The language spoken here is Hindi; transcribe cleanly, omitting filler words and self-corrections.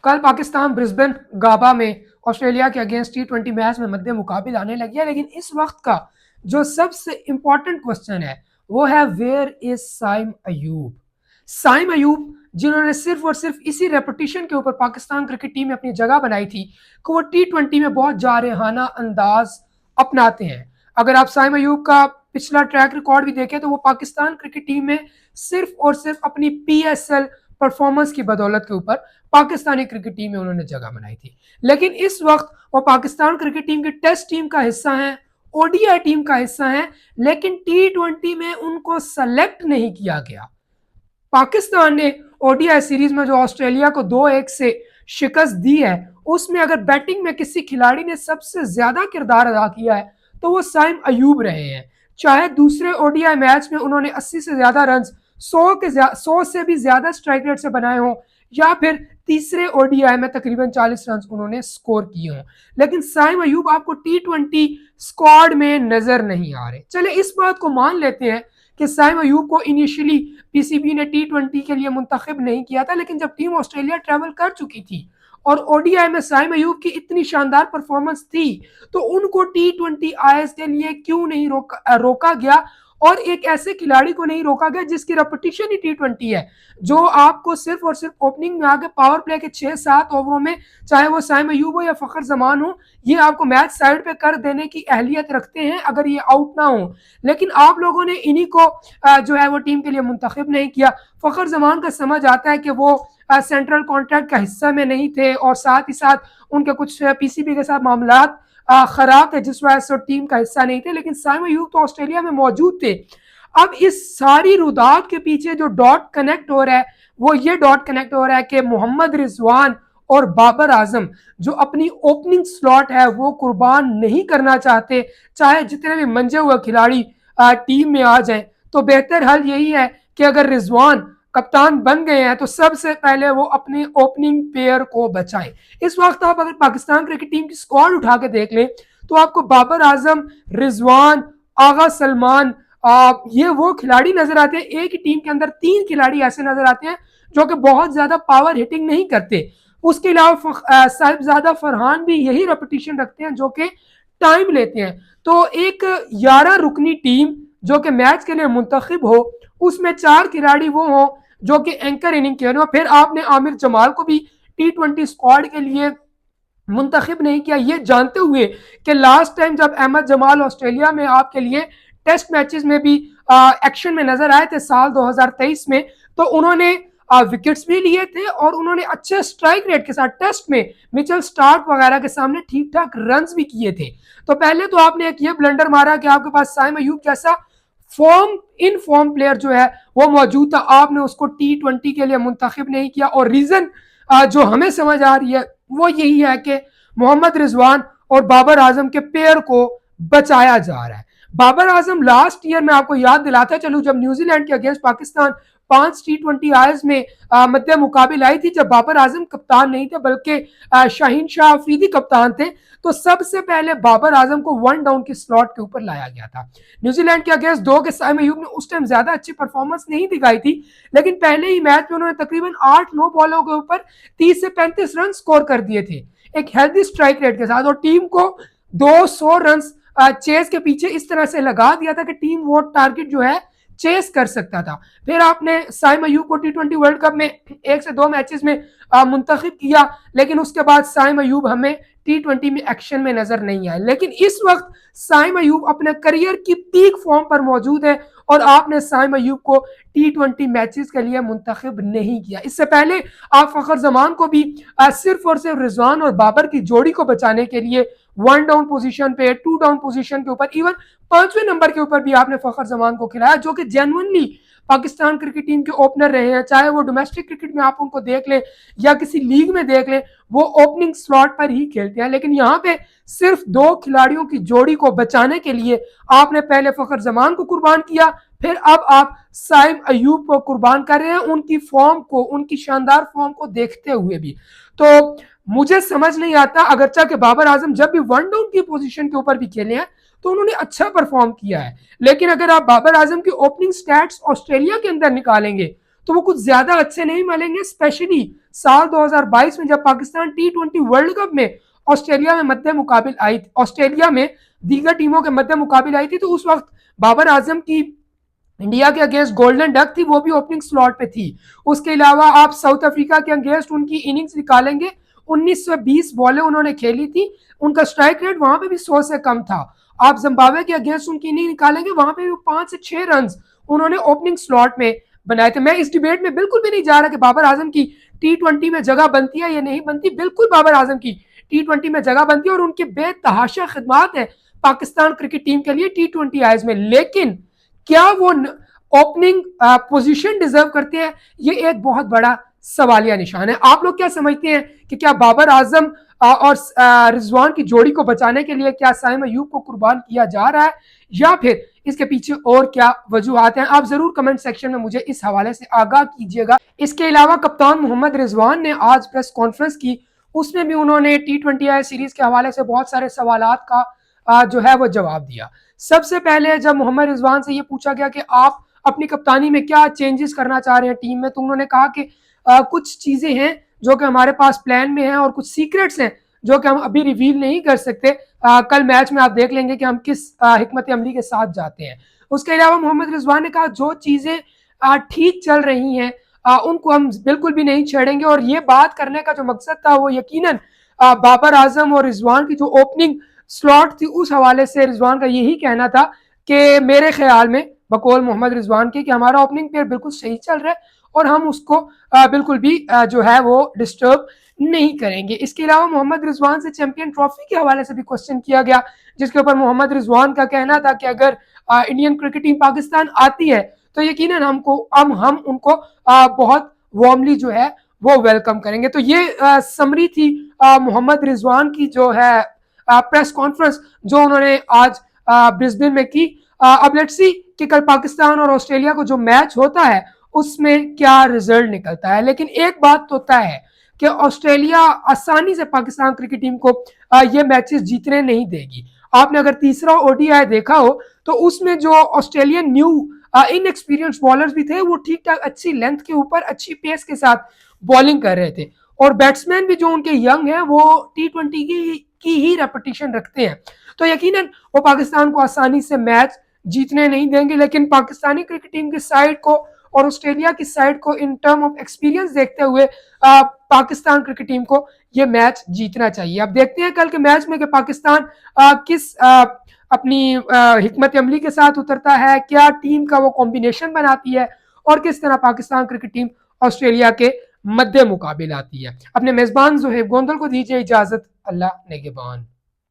कल पाकिस्तान ब्रिस्बेन गाबा में ऑस्ट्रेलिया के अगेंस्ट T20 मैच में मध्य मुकाबिल आने लगी है, लेकिन इस वक्त का जो सबसे इंपॉर्टेंट क्वेश्चन है वो है वेयर इज साइम अयूब। साइम अयूब जिन्होंने सिर्फ और सिर्फ इसी रेपुटेशन के ऊपर पाकिस्तान क्रिकेट टीम में अपनी जगह बनाई थी कि वो T20 में बहुत जारहाना अंदाज अपनाते हैं। अगर आप साइम अयूब का पिछला ट्रैक रिकॉर्ड भी देखें तो वो पाकिस्तान क्रिकेट टीम में सिर्फ और सिर्फ अपनी PSL परफॉर्मेंस की बदौलत के ऊपर पाकिस्तानी क्रिकेट टीम में उन्होंने जगह बनाई थी। लेकिन इस वक्त वो पाकिस्तान क्रिकेट टीम की टेस्ट टीम का हिस्सा हैं, ODI टीम का हिस्सा हैं, लेकिन T20 में उनको सेलेक्ट नहीं किया गया। पाकिस्तान ने ODI सीरीज में जो ऑस्ट्रेलिया को 2-1 से शिकस्त दी है, उसमें अगर बैटिंग में किसी खिलाड़ी ने सबसे ज्यादा किरदार अदा किया है तो वो साइम अयूब रहे हैं। चाहे दूसरे ODI मैच में उन्होंने 80 से ज्यादा रन 100 से भी ज्यादा स्ट्राइक रेट से बनाए हों, या फिर तीसरे ODI में तकरीबन 40 रन उन्होंने स्कोर किए हों, लेकिन साइम अयूब आपको T20 स्क्वाड में नजर नहीं आ रहे। चले इस बात को मान लेते हैं कि साइम अयूब को इनिशियली PCB ने T20 के लिए मुंतखब नहीं किया था, लेकिन जब टीम ऑस्ट्रेलिया ट्रैवल कर चुकी थी और ODI में साइम अयूब की इतनी शानदार परफॉर्मेंस थी तो उनको T20 आईएस के लिए क्यों नहीं रोका गया, और एक ऐसे खिलाड़ी को नहीं रोका गया जिसकी रेपुटेशन ही T20 है, जो आपको सिर्फ और सिर्फ ओपनिंग में आके पावर प्ले के 6-7 ओवरों में, चाहे वो साइम अयूब हो या फखर जमान हो, ये आपको मैच साइड पे कर देने की अहलियत रखते हैं अगर ये आउट ना हो। लेकिन आप लोगों ने इन्हीं को जो है वो टीम के लिए मुंतखब नहीं किया। फखर जमान का समझ आता है कि वो सेंट्रल कॉन्ट्रैक्ट का हिस्सा में नहीं थे और साथ ही साथ उनके कुछ PCB के साथ मामला खराब थे जिस वजह से टीम का हिस्सा नहीं थे, लेकिन साइम अयूब तो ऑस्ट्रेलिया में मौजूद थे। अब इस सारी रुदात के पीछे जो डॉट कनेक्ट हो रहा है वो ये डॉट कनेक्ट हो रहा है कि मोहम्मद रिजवान और बाबर आजम जो अपनी ओपनिंग स्लॉट है वो कुर्बान नहीं करना चाहते, चाहे जितने भी मंजे हुए खिलाड़ी टीम में आ जाएं। तो बेहतर हल यही है कि अगर रिजवान कप्तान बन गए हैं तो सबसे पहले वो अपने ओपनिंग पेयर को बचाएं। इस वक्त आप अगर पाकिस्तान क्रिकेट टीम की स्क्वाड उठा के देख लें तो आपको बाबर आजम, रिजवान, आगा सलमान, ये वो खिलाड़ी नजर आते हैं। एक ही टीम के अंदर 3 खिलाड़ी ऐसे नजर आते हैं जो कि बहुत ज्यादा पावर हिटिंग नहीं करते। उसके अलावा साहिबजादा फरहान भी यही रेपुटेशन रखते हैं जो कि टाइम लेते हैं। तो एक 11 रुकनी टीम जो कि मैच के लिए मुंतखब हो, उसमें 4 खिलाड़ी वो हों जो कि एंकर इनिंग खेल रहे हो। फिर आपने आमिर जमाल को भी T20 स्क्वाड के लिए मुंतखब नहीं किया, ये जानते हुए कि लास्ट टाइम जब अहमद जमाल ऑस्ट्रेलिया में आपके लिए टेस्ट मैचेस में भी एक्शन में नजर आए थे साल 2023 में, तो उन्होंने विकेट्स भी लिए थे और उन्होंने अच्छे स्ट्राइक रेट के साथ टेस्ट में मिचेल स्टार्क वगैरह के सामने ठीक ठाक रन्स भी किए थे। तो पहले तो आपने एक ये ब्लंडर मारा कि आपके पास साइम अयूब जैसा इन फॉर्म प्लेयर जो है वो मौजूद था, आपने उसको T20 के लिए मुंतखब नहीं किया। और रीजन जो हमें समझ आ रही है वो यही है कि मोहम्मद रिजवान और बाबर आजम के पेयर को बचाया जा रहा है। बाबर आजम लास्ट ईयर में आपको याद दिलाता चलूं जब न्यूजीलैंड के अगेंस्ट पाकिस्तान 5 T20 आयर्स में मध्य मुकाबिल आई थी, जब बाबर आजम कप्तान नहीं थे बल्कि शाहीन शाह अफरीदी कप्तान थे, तो सबसे पहले बाबर आजम को 1 डाउन की स्लॉट के ऊपर लाया गया था। न्यूजीलैंड के अगेंस्ट 2 के साइम अयूब ने उस टाइम ज्यादा अच्छी परफॉर्मेंस नहीं दिखाई थी, लेकिन पहले ही मैच में उन्होंने तकरीबन 8-9 बॉलों के ऊपर 30 से 35 रन स्कोर कर दिए थे एक हेल्दी स्ट्राइक रेट के साथ, और टीम को 200 रन चेस के पीछे इस तरह से लगा दिया था कि टीम वो टारगेट जो है चेस कर सकता था। फिर आपने साइम अयूब को T20 वर्ल्ड कप में 1 से 2 मैचेस में मुंतखब किया, लेकिन उसके बाद साइम अयूब हमें T20 में एक्शन में नजर नहीं आए। लेकिन इस वक्त साइम अयूब अपने करियर की पीक फॉर्म पर मौजूद है और आपने साइम अयूब को T20 मैचेस के लिए मुंतखब नहीं किया। इससे पहले आप फखर जमान को भी सिर्फ और सिर्फ रिजवान और बाबर की जोड़ी को बचाने के लिए 1 डाउन पोजीशन पे, 2 डाउन पोजीशन के ऊपर, इवन 5वें नंबर के ऊपर भी आपने फखर जमान को खिलाया, जो कि जेन्युइनली पाकिस्तान क्रिकेट टीम के ओपनर रहे हैं। चाहे वो डोमेस्टिक क्रिकेट में आप उनको देख लें या किसी लीग में देख लें, वो ओपनिंग स्लॉट पर ही खेलते हैं। लेकिन यहाँ पे सिर्फ 2 खिलाड़ियों की जोड़ी को बचाने के लिए आपने पहले फखर जमान को कुर्बान किया, फिर अब आप साइम अयूब को कुर्बान कर रहे हैं, उनकी फॉर्म को, उनकी शानदार फॉर्म को देखते हुए भी। तो मुझे समझ नहीं आता, अगरचा के बाबर आजम जब भी 1 डाउन की पोजीशन के ऊपर भी खेले हैं तो उन्होंने अच्छा परफॉर्म किया है, लेकिन अगर आप बाबर आजम की ओपनिंग स्टैट्स ऑस्ट्रेलिया के अंदर निकालेंगे तो वो कुछ ज्यादा अच्छे नहीं मिलेंगे, स्पेशली साल 2022 में जब पाकिस्तान T20 वर्ल्ड कप में ऑस्ट्रेलिया में मद्दे मुकाबिल आई, ऑस्ट्रेलिया में दीगर टीमों के मद्दे मुकाबिल आई थी, तो उस वक्त बाबर आजम की इंडिया के अगेंस्ट गोल्डन डक थी, वो भी ओपनिंग स्लॉट पे थी। उसके अलावा आप साउथ अफ्रीका के अगेंस्ट उनकी इनिंग्स निकालेंगे, 1920 बॉलें उन्होंने खेली थी, उनका स्ट्राइक रेट वहां पे भी 100 से कम था। आप जिम्बाब्वे के अगेंस्ट उनकी इनिंग निकालेंगे, वहां पे भी 5 से 6 रन उन्होंने ओपनिंग स्लॉट में बनाए थे। मैं इस डिबेट में बिल्कुल भी नहीं जा रहा कि बाबर आजम की T20 में जगह बनती है या नहीं बनती, बिल्कुल बाबर आजम की T20 में जगह बनती है और उनकी बेतहाशा खिदमात है पाकिस्तान क्रिकेट टीम के लिए T20 आईज में। लेकिन क्या वो ओपनिंग पोजीशन डिजर्व करते हैं, ये एक बहुत बड़ा सवालिया निशान है। आप लोग क्या समझते हैं कि क्या बाबर आजम और रिजवान की जोड़ी को बचाने के लिए क्या साइम अयूब को कुर्बान किया जा रहा है, या फिर इसके पीछे और क्या वजूहात हैं? आप जरूर कमेंट सेक्शन में मुझे इस हवाले से आगाह कीजिएगा। इसके अलावा कप्तान मोहम्मद रिजवान ने आज प्रेस कॉन्फ्रेंस की, उसमें भी उन्होंने T20 सीरीज के हवाले से बहुत सारे सवालात का जो है वो जवाब दिया। सबसे पहले जब मोहम्मद रिजवान से ये पूछा गया कि आप अपनी कप्तानी में क्या चेंजेस करना चाह रहे हैं टीम में, तो उन्होंने कहा कि कुछ चीजें हैं जो कि हमारे पास प्लान में है और कुछ सीक्रेट्स हैं जो कि हम अभी रिवील नहीं कर सकते। कल मैच में आप देख लेंगे कि हम किस हिकमत अमली के साथ जाते हैं। उसके अलावा मोहम्मद रिजवान ने कहा जो चीजें ठीक चल रही हैं उनको हम बिल्कुल भी नहीं छेड़ेंगे, और ये बात करने का जो मकसद था वो यकीनन बाबर आजम और रिजवान की जो ओपनिंग स्लॉट थी उस हवाले से रिजवान का यही कहना था कि मेरे ख्याल में बकौल मोहम्मद रिजवान के कि हमारा ओपनिंग पेयर बिल्कुल सही चल रहा है और हम उसको बिल्कुल भी जो है वो डिस्टर्ब नहीं करेंगे। इसके अलावा मोहम्मद रिजवान से चैंपियन ट्रॉफी के हवाले से भी क्वेश्चन किया गया, जिसके ऊपर मोहम्मद रिजवान का कहना था कि अगर इंडियन क्रिकेट टीम पाकिस्तान आती है तो यकीनन हम उनको बहुत वार्मली जो है वो वेलकम करेंगे। तो ये समरी थी मोहम्मद रिजवान की जो है प्रेस कॉन्फ्रेंस जो उन्होंने आज ब्रिस्बेन में की। अब लेट्स सी कि कल पाकिस्तान और ऑस्ट्रेलिया को जो मैच होता है उसमें क्या रिजल्ट निकलता है। लेकिन एक बात तो तय है कि ऑस्ट्रेलिया आसानी से पाकिस्तान क्रिकेट टीम को ये मैचेस जीतने नहीं देगी। आपने अगर तीसरा ODI देखा हो तो उसमें जो ऑस्ट्रेलियन न्यू इनएक्सपीरियंस बॉलर्स भी थे वो ठीक ठाक अच्छी लेंथ के ऊपर अच्छी पेस के साथ बॉलिंग कर रहे थे, और बैट्समैन भी जो उनके यंग हैं वो T20 की ही रेपुटेशन रखते हैं। तो यकीनन वो पाकिस्तान को आसानी से मैच जीतने नहीं देंगे। लेकिन पाकिस्तानी क्रिकेट टीम की साइड को और ऑस्ट्रेलिया की साइड को इन टर्म ऑफ एक्सपीरियंस देखते हुए पाकिस्तान क्रिकेट टीम को ये मैच जीतना चाहिए। अब देखते हैं कल के मैच में कि पाकिस्तान किस अपनी हिकमत अमली के साथ उतरता है, क्या टीम का वो कॉम्बिनेशन बनाती है और किस तरह पाकिस्तान क्रिकेट टीम ऑस्ट्रेलिया के मद्दे मुकाबिल आती है। अपने मेजबान ज़ोहेब गोंदल को दीजिए इजाजत। अल्लाह नेगेबान।